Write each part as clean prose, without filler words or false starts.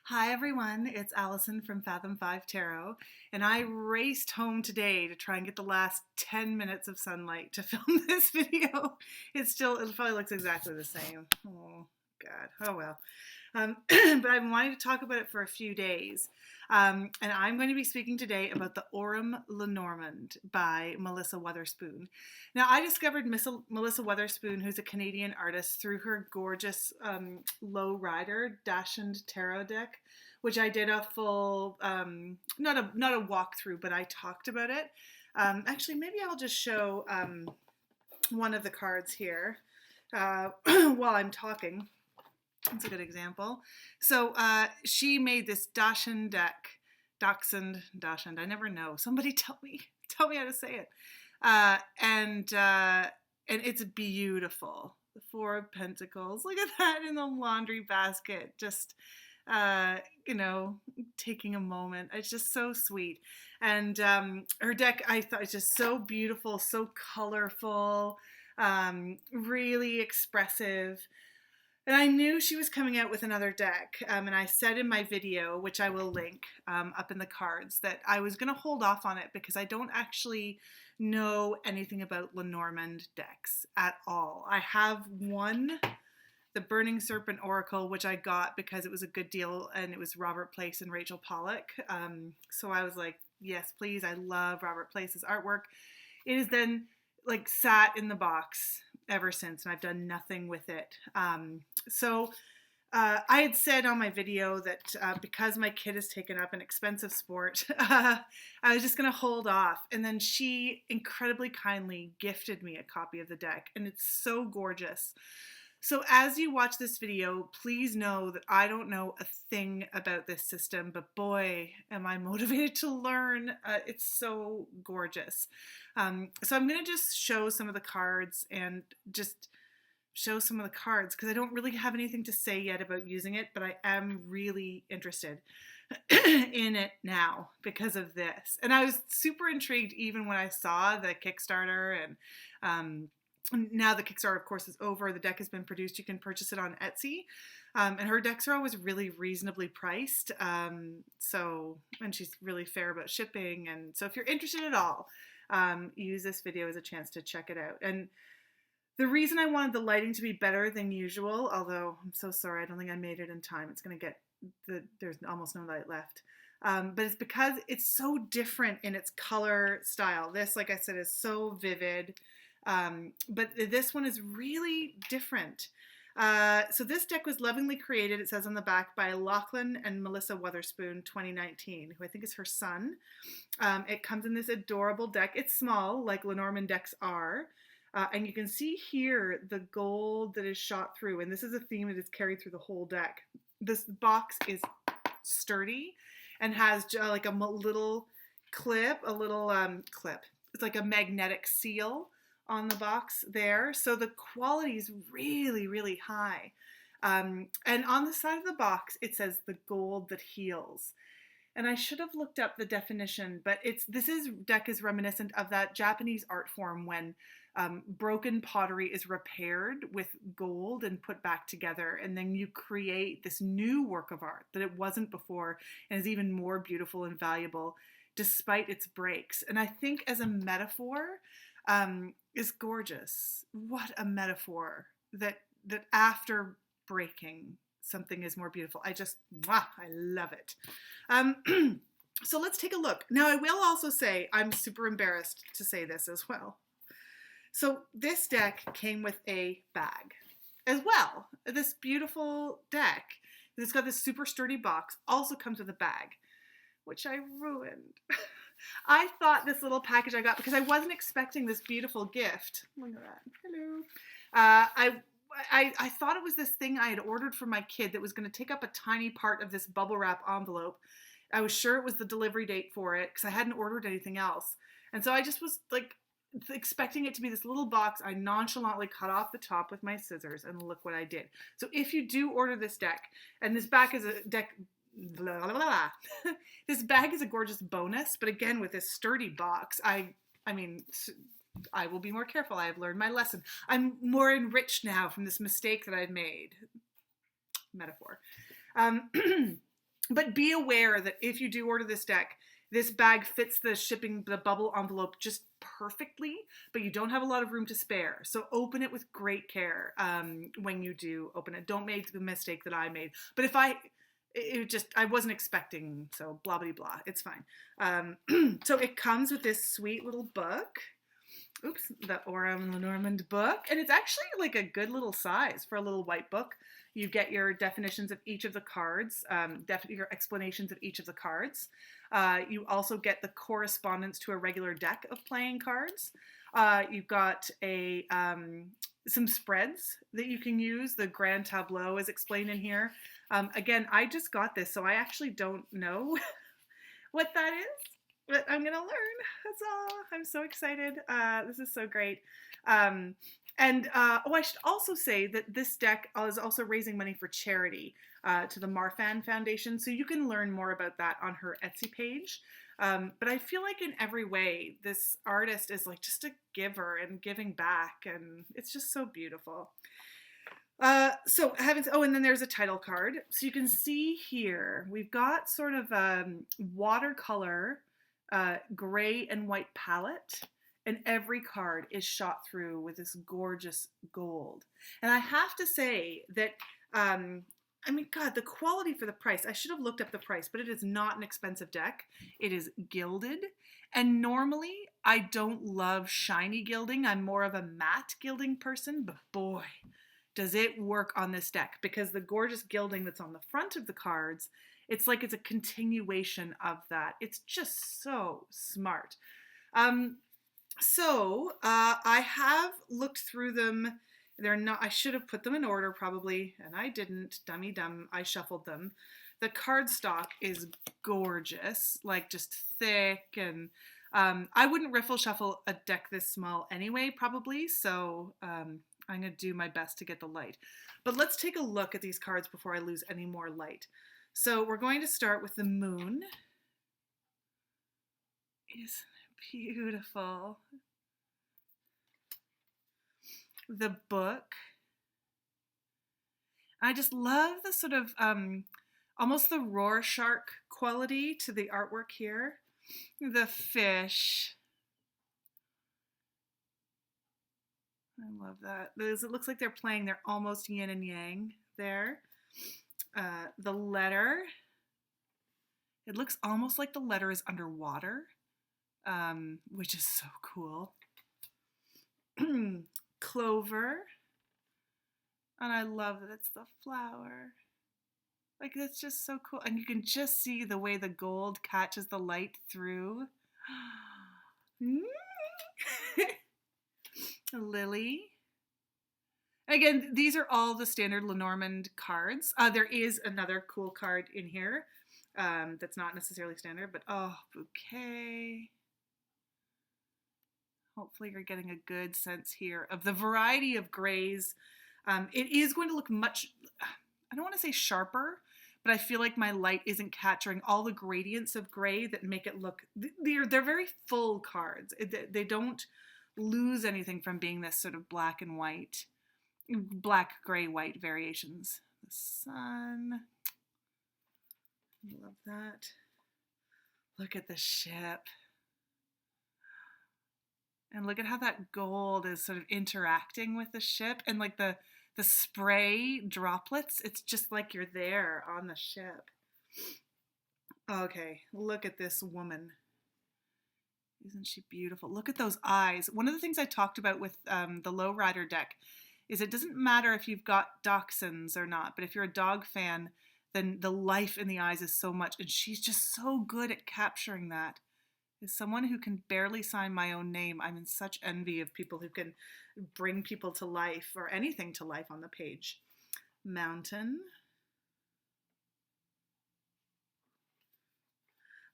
Hi everyone, it's Allison from Fathom 5 Tarot, and I raced home today to try and get the last 10 minutes of sunlight to film this video. It probably looks exactly the same. Oh God, oh well. But I've been wanting to talk about it for a few days. And I'm going to be speaking today about the Aurum Lenormand by Melissa Weatherspoon. Now, I discovered Melissa Weatherspoon, who's a Canadian artist, through her gorgeous Low Rider Dachshund Tarot deck, which I did a full, not a walkthrough, but I talked about it. Actually, maybe I'll just show one of the cards here while I'm talking. That's a good example. So she made this Dachshund deck. Dachshund. I never know. Somebody tell me how to say it. And it's beautiful. The Four of Pentacles. Look at that in the laundry basket. Just taking a moment. It's just so sweet. And her deck, I thought, is just so beautiful, so colorful, really expressive. And I knew she was coming out with another deck, and I said in my video, which I will link up in the cards, that I was going to hold off on it because I don't actually know anything about Lenormand decks at all. I have one, the Burning Serpent Oracle, which I got because it was a good deal, and it was Robert Place and Rachel Pollack. So I was like, yes, please. I love Robert Place's artwork. It is then like sat in the box ever since, and I've done nothing with it. So I had said on my video that because my kid has taken up an expensive sport, I was just going to hold off. And then she incredibly kindly gifted me a copy of the deck, and it's so gorgeous. So as you watch this video, please know that I don't know a thing about this system, but boy, am I motivated to learn. It's so gorgeous. So I'm going to just show some of the cards because I don't really have anything to say yet about using it, but I am really interested in it now because of this. And I was super intrigued even when I saw the Kickstarter, and now the Kickstarter, of course, is over. The deck has been produced. You can purchase it on Etsy. And her decks are always really reasonably priced. And she's really fair about shipping. And so if you're interested at all, use this video as a chance to check it out. And the reason I wanted the lighting to be better than usual, although I'm so sorry, I don't think I made it in time. It's going to get, there's almost no light left. But it's because it's so different in its color style. This, like I said, is so vivid. But this one is really different. So this deck was lovingly created, it says on the back, by Lachlan and Melissa Weatherspoon 2019, who I think is her son. It comes in this adorable deck. It's small, like Lenormand decks are. And you can see here the gold that is shot through. And this is a theme that is carried through the whole deck. This box is sturdy and has like a little clip, It's like a magnetic seal on the box there. So the quality is really, really high. And on the side of the box, it says the gold that heals. And I should have looked up the definition, but this deck is reminiscent of that Japanese art form when broken pottery is repaired with gold and put back together, and then you create this new work of art that it wasn't before and is even more beautiful and valuable despite its breaks. And I think as a metaphor, is gorgeous. What a metaphor that after breaking, something is more beautiful. I love it. So let's take a look. Now, I will also say, I'm super embarrassed to say this as well. So this deck came with a bag as well. This beautiful deck that's got this super sturdy box also comes with a bag, which I ruined. I thought this little package I got, because I wasn't expecting this beautiful gift. Look at that. Hello. I thought it was this thing I had ordered for my kid that was going to take up a tiny part of this bubble wrap envelope. I was sure it was the delivery date for it because I hadn't ordered anything else. And so I just was like expecting it to be this little box. I nonchalantly cut off the top with my scissors, and look what I did. So if you do order this deck, and this back is a deck, blah, blah, blah. This bag is a gorgeous bonus, but again, with this sturdy box, I mean, I will be more careful. I have learned my lesson. I'm more enriched now from this mistake that I've made. Metaphor. But be aware that if you do order this deck, this bag fits the bubble envelope just perfectly, but you don't have a lot of room to spare. So open it with great care when you do open it. Don't make the mistake that I made. But if I wasn't expecting, so blah, blah, blah. It's fine. So it comes with this sweet little book. Oops, the Aurum Lenormand book. And it's actually like a good little size for a little white book. You get your definitions of each of the cards, your explanations of each of the cards. You also get the correspondence to a regular deck of playing cards. You've got some spreads that you can use. The Grand Tableau is explained in here. Again, I just got this, so I actually don't know what that is. But I'm going to learn. That's all. I'm so excited. This is so great. I should also say that this deck is also raising money for charity to the Marfan Foundation. So you can learn more about that on her Etsy page. But I feel like in every way, this artist is like just a giver and giving back. And it's just so beautiful. And then there's a title card. So you can see here, we've got sort of watercolor gray and white palette, and every card is shot through with this gorgeous gold. And I have to say that, God, the quality for the price, I should have looked up the price, but it is not an expensive deck. It is gilded. And normally I don't love shiny gilding. I'm more of a matte gilding person, but boy, does it work on this deck, because the gorgeous gilding that's on the front of the cards, it's like it's a continuation of that. It's just so smart. I have looked through them. They're not, I should have put them in order probably, and I didn't. Dummy dumb, I shuffled them. The cardstock is gorgeous, like just thick, and I wouldn't riffle shuffle a deck this small anyway, probably, so I'm going to do my best to get the light. But let's take a look at these cards before I lose any more light. So we're going to start with the moon. Isn't it beautiful? The book. I just love the sort of almost the Rorschach quality to the artwork here. The fish. I love that. It looks like they're playing, they're almost yin and yang there. The letter, it looks almost like the letter is underwater, which is so cool. Clover, and I love that it's the flower. Like, that's just so cool. And you can just see the way the gold catches the light through. A lily. Again, these are all the standard Lenormand cards. There is another cool card in here that's not necessarily standard, but bouquet. Hopefully you're getting a good sense here of the variety of grays. It is going to look much, I don't want to say sharper, but I feel like my light isn't capturing all the gradients of gray that make it look, they're very full cards. They don't lose anything from being this sort of black and white. Black, gray, white variations. The sun. Love that. Look at the ship. And look at how that gold is sort of interacting with the ship. And like the spray droplets, it's just like you're there on the ship. Okay, look at this woman. Isn't she beautiful? Look at those eyes. One of the things I talked about with the Lowrider deck is it doesn't matter if you've got dachshunds or not, but if you're a dog fan, then the life in the eyes is so much, and she's just so good at capturing that. As someone who can barely sign my own name, I'm in such envy of people who can bring people to life, or anything to life on the page. Mountain.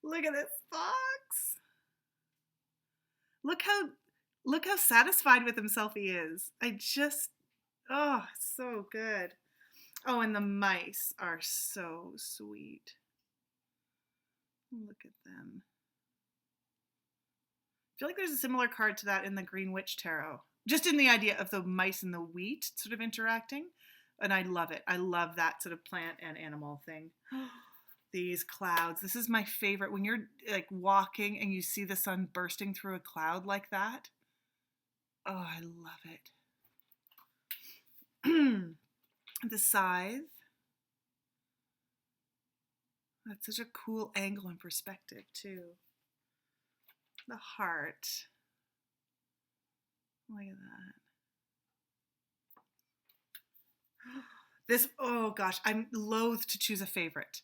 Look at this fox. Look how satisfied with himself he is. So good. Oh, and the mice are so sweet. Look at them. I feel like there's a similar card to that in the Green Witch Tarot. Just in the idea of the mice and the wheat sort of interacting. And I love it. I love that sort of plant and animal thing. these clouds. This is my favorite. When you're like walking and you see the sun bursting through a cloud like that. Oh, I love it. The scythe. That's such a cool angle and perspective too. The heart. Look at that. This, oh gosh, I'm loath to choose a favorite,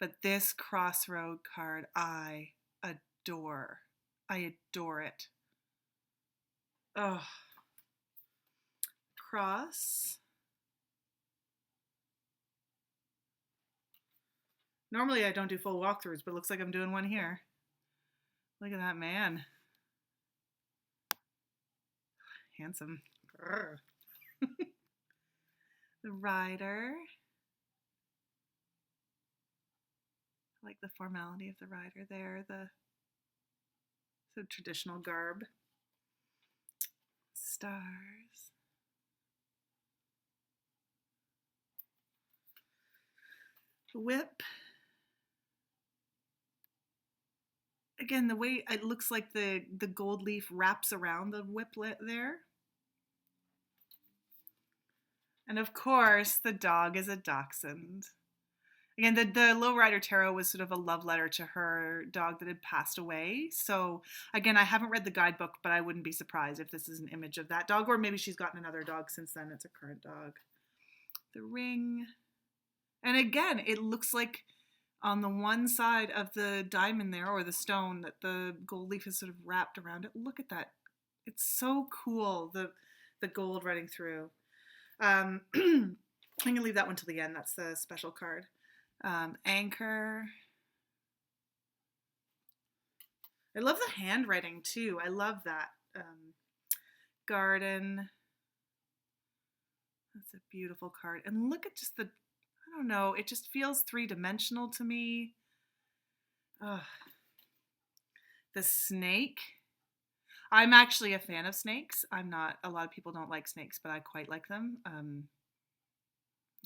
but this crossroad card, I adore. I adore it. Oh. Cross. Normally I don't do full walkthroughs, but it looks like I'm doing one here. Look at that man. Handsome. The rider. I like the formality of the rider there, the traditional garb. Stars. The whip. Again, the way it looks like the gold leaf wraps around the whiplet there. And of course, the dog is a dachshund. Again, the Lowrider Tarot was sort of a love letter to her dog that had passed away. So again, I haven't read the guidebook, but I wouldn't be surprised if this is an image of that dog, or maybe she's gotten another dog since then. It's a current dog. The ring. And again, it looks like on the one side of the diamond there, or the stone, that the gold leaf is sort of wrapped around it. Look at that. It's so cool, the gold running through. I'm going to leave that one till the end. That's the special card. Anchor. I love the handwriting too. I love that. Garden. That's a beautiful card. And look at just the, I don't know, it just feels three-dimensional to me. Ugh. The snake. I'm actually a fan of snakes. I'm not, a lot of people don't like snakes, but I quite like them.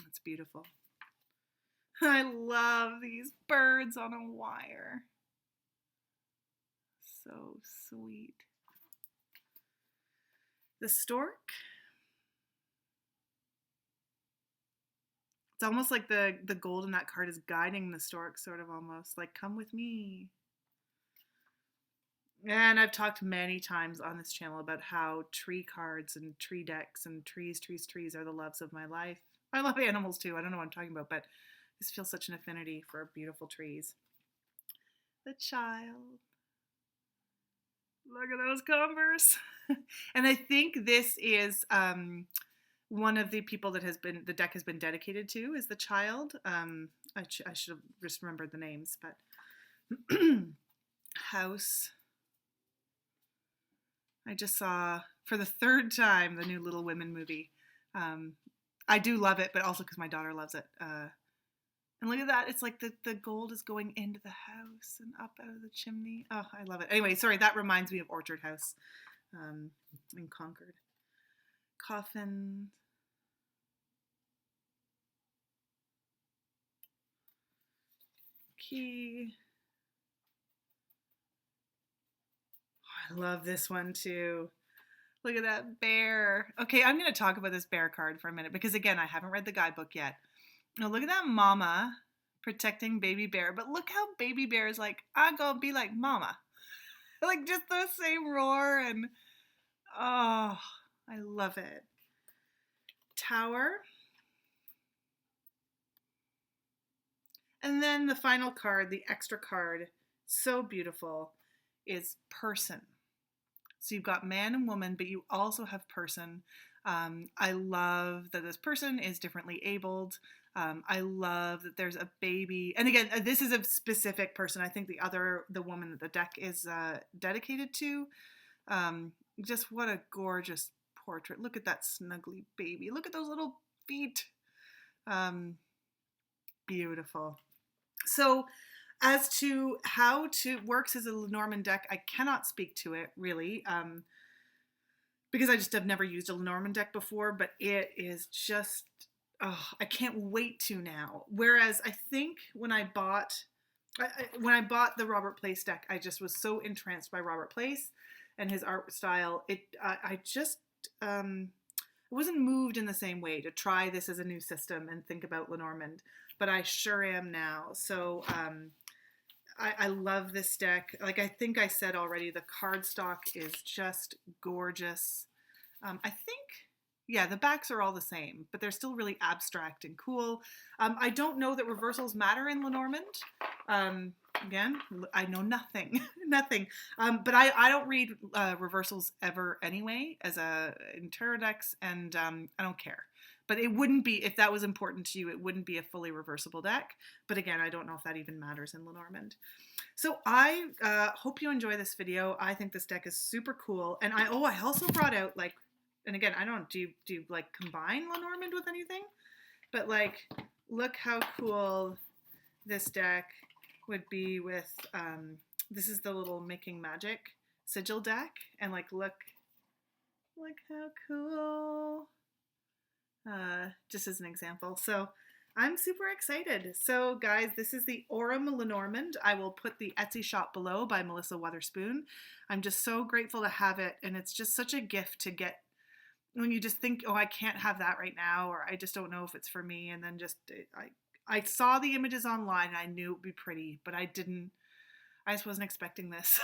It's beautiful. I love these birds on a wire. So sweet. The stork. It's almost like the gold in that card is guiding the stork, sort of almost like, come with me. And I've talked many times on this channel about how tree cards and tree decks and trees are the loves of my life. I love animals too. I don't know what I'm talking about, but this feels such an affinity for beautiful trees. The child. Look at those Converse. And I think this is one of the people that the deck has been dedicated to, is the child. I should have just remembered the names, but house. I just saw for the third time the new Little Women movie. I do love it, but also because my daughter loves it. And look at that. It's like the gold is going into the house and up out of the chimney. Oh, I love it. Anyway, sorry, that reminds me of Orchard House in Concord. Coffin. Key. Oh, I love this one too. Look at that bear. Okay, I'm going to talk about this bear card for a minute because, again, I haven't read the guidebook yet. Now, look at that mama protecting baby bear. But look how baby bear is like, I'm going to be like mama. Like, just the same roar. And, oh, I love it. Tower. And then the final card, the extra card, so beautiful, is person. So you've got man and woman, but you also have person. I love that this person is differently abled. I love that there's a baby. And again, this is a specific person. I think the woman that the deck is dedicated to. Just what a gorgeous portrait. Look at that snuggly baby. Look at those little feet. Beautiful. So as to how it works as a Lenormand deck, I cannot speak to it really, because I just have never used a Lenormand deck before, but it is just oh, I can't wait to now. Whereas I think when I bought the Robert Place deck, I just was so entranced by Robert Place and his art style. I just I wasn't moved in the same way to try this as a new system and think about Lenormand, but I sure am now. So I love this deck. Like I think I said already, the cardstock is just gorgeous. I think, yeah, the backs are all the same, but they're still really abstract and cool. I don't know that reversals matter in Lenormand. Again, I know nothing, nothing. But I don't read reversals ever anyway as in tarot decks, and I don't care. But it wouldn't be, if that was important to you, it wouldn't be a fully reversible deck. But again, I don't know if that even matters in Lenormand. So I hope you enjoy this video. I think this deck is super cool. And I also brought out like, and again, I don't, do you like combine Lenormand with anything? But like, look how cool this deck would be with, this is the little Making Magic sigil deck. And like, look how cool. Just as an example. So I'm super excited. So guys, this is the Aurum Lenormand. I will put the Etsy shop below by Melissa Weatherspoon. I'm just so grateful to have it. And it's just such a gift to get when you just think, oh, I can't have that right now, or I just don't know if it's for me. And then just, I saw the images online and I knew it would be pretty, but I just wasn't expecting this.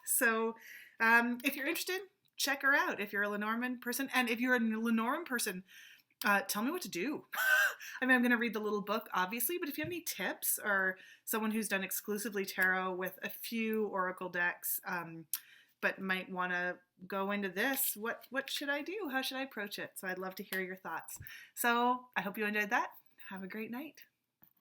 So if you're interested, check her out if you're a Lenormand person. And if you're a Lenormand person, tell me what to do. I mean, I'm going to read the little book, obviously, but if you have any tips or someone who's done exclusively tarot with a few oracle decks, but might want to go into this, what should I do? How should I approach it? So I'd love to hear your thoughts. So I hope you enjoyed that. Have a great night.